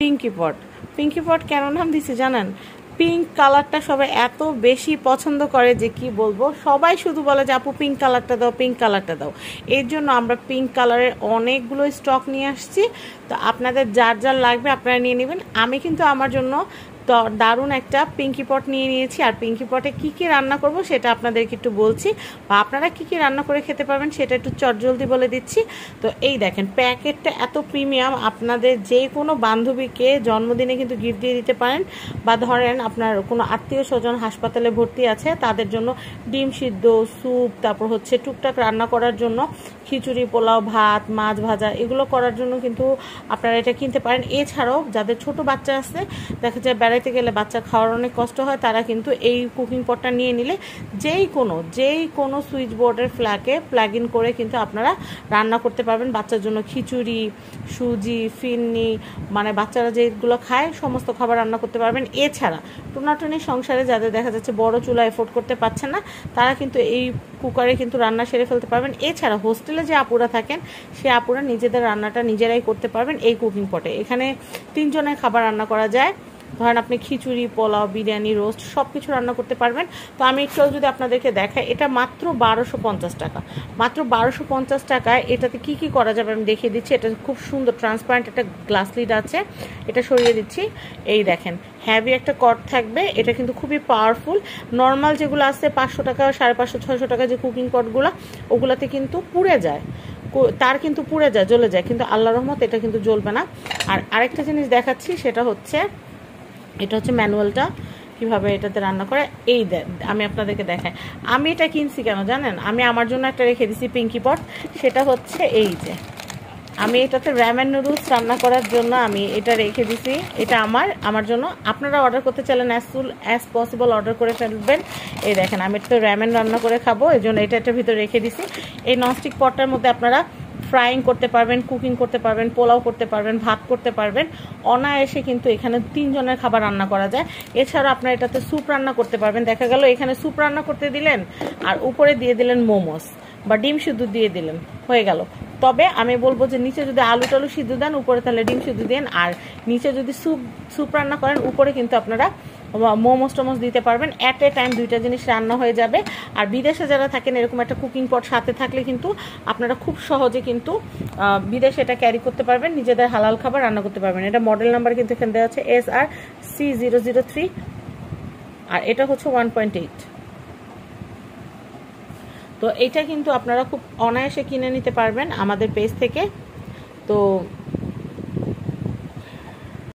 পিঙ্কি পট কেন নাম দিছে জানেন? পিঙ্ক কালারটা সবাই এত বেশি পছন্দ করে যে কি বলবো, সবাই শুধু বলে যে আপু পিঙ্ক কালারটা দাও, পিঙ্ক কালারটা দাও। এর জন্য আমরা পিঙ্ক কালারের অনেকগুলো স্টক নিয়ে আসছি। তো আপনাদের যার যার লাগবে আপনারা নিয়ে নেবেন। আমি কিন্তু আমার জন্য তো দারুণ একটা পিঙ্কি পট নিয়ে নিয়েছি। আর পিঙ্কি পটে কী কী রান্না করব সেটা আপনাদেরকে একটু বলছি, বা আপনারা কী কী রান্না করে খেতে পারবেন সেটা একটু চটজলদি বলে দিচ্ছি। তো এই দেখেন, প্যাকেটটা এত প্রিমিয়াম, আপনাদের যে কোনো বান্ধবীকে জন্মদিনে কিন্তু গিফট দিয়ে দিতে পারেন, বা ধরেন আপনার কোনো আত্মীয় স্বজন হাসপাতালে ভর্তি আছে তাদের জন্য ডিম সিদ্ধ, স্যুপ, তারপর হচ্ছে টুকটাক রান্না করার জন্য খিচুড়ি, পোলাও, ভাত, মাছ ভাজা, এগুলো করার জন্য কিন্তু আপনারা এটা কিনতে পারেন। এছাড়াও যাদের ছোট বাচ্চা আছে, দেখা যায় বেড়াইতে গেলে বাচ্চা খাওয়ার অনেক কষ্ট হয়, তারা কিন্তু এই কুকিং পটটা নিয়ে নিলে যেই কোনো সুইচ বোর্ডের প্লাগ ইন করে কিন্তু আপনারা রান্না করতে পারবেন। বাচ্চার জন্য খিচুড়ি, সুজি, ফিরনি, মানে বাচ্চারা যেগুলো খায় সমস্ত খাবার রান্না করতে পারবেন। এছাড়া টোনাটনি সংসারে যাদের দেখা যাচ্ছে বড় চুলা এফোর্ড করতে পারছে না, তারা কিন্তু এই কুকারে কিন্তু রান্না সেরে ফেলতে পারবেন। এছাড়া হোস্টেলে যে আপুরা থাকেন, সে আপুরা নিজেদের রান্নাটা নিজেরাই করতে পারবেন এই কুকিং পটে। এখানে 3 জনের খাবার রান্না করা যায়। ধরেন আপনি খিচুড়ি, পোলাও, বিরিয়ানি, রোস্ট সব কিছু রান্না করতে পারবেন। তো আমি একটু যদি আপনাদেরকে দেখাই, এটা মাত্র 1250 টাকা। মাত্র 1250 টাকায় এটাতে কি কি করা যাবে আমি দেখিয়ে দিচ্ছি। এটা খুব সুন্দর ট্রান্সপারেন্ট একটা গ্লাস লিড আছে, এটা সরিয়ে দিচ্ছি। এই দেখেন, হ্যাভি একটা কট থাকবে। এটা কিন্তু খুবই পাওয়ারফুল। নর্মাল যেগুলো আছে 500 টাকা, 550, 600 টাকা যে কুকিং পটগুলো, ওগুলাতে কিন্তু পুড়ে যায়, তার কিন্তু পুড়ে যায়, জ্বলে যায়, কিন্তু আল্লাহর রহমত এটা কিন্তু জ্বলবে না। আর আরেকটা জিনিস দেখাচ্ছি, সেটা হচ্ছে এটা হচ্ছে ম্যানুয়ালটা কিভাবে এটাতে রান্না করে। এই আমি আপনাদেরকে দেখাই। আমি এটা কিনছি কেন জানেন? আমি আমার জন্য একটা রেখে দিছি পিঙ্কি পট। সেটা হচ্ছে এই যে, আমি এটাতে র্যামেন নুডলস রান্না করার জন্য আমি এটা রেখে দিছি। এটা আমার জন্য। আপনারা অর্ডার করতে চাইলেন as soon as possible order করে ফেলবেন। এই দেখেন, আমি তো র্যামেন রান্না করে খাবো, এই জন্য এটা এটার ভিতরে রেখে দিছি। এই ননস্টিক পটটার মধ্যে আপনারা ফ্রাইং করতে পারবেন, কুকিং করতে পারবেন, পোলাও করতে পারবেন, ভাত করতে পারবেন অনায়াসে। কিন্তু এখানে 3 জনের খাবার রান্না করা যায়। এছাড়া আপনারা এটাতে স্যুপ রান্না করতে পারবেন। দেখা গেল এখানে স্যুপ রান্না করতে দিলেন, আর উপরে দিয়ে দিলেন মোমোস বা ডিম সিদ্ধ দিয়ে দিলেন, হয়ে গেল। তবে আমি বলবো যে নিচে যদি আলু টালু সিদ্ধ দেন, উপরে তাহলে ডিম সিদ্ধ দেন। আর নিচে যদি স্যুপ রান্না করেন, উপরে কিন্তু আপনারা মোমোস টোমোস দিতে পারবেন। অ্যাট এ টাইম 2টা জিনিস রান্না হয়ে যাবে। আর বিদেশে যারা থাকেন, এরকম একটা কুকিং পট সাথে থাকলে কিন্তু আপনারা খুব সহজে কিন্তু বিদেশে এটা ক্যারি করতে পারবেন, নিজেদের হালাল খাবার রান্না করতে পারবেন। এটা মডেল নাম্বার কিন্তু এখানে দেওয়া আছে SRC003, আর এটা হচ্ছে 1.8। তো এটা কিন্তু আপনারা খুব অনায়াসে কিনে নিতে পারবেন আমাদের পেজ থেকে। তো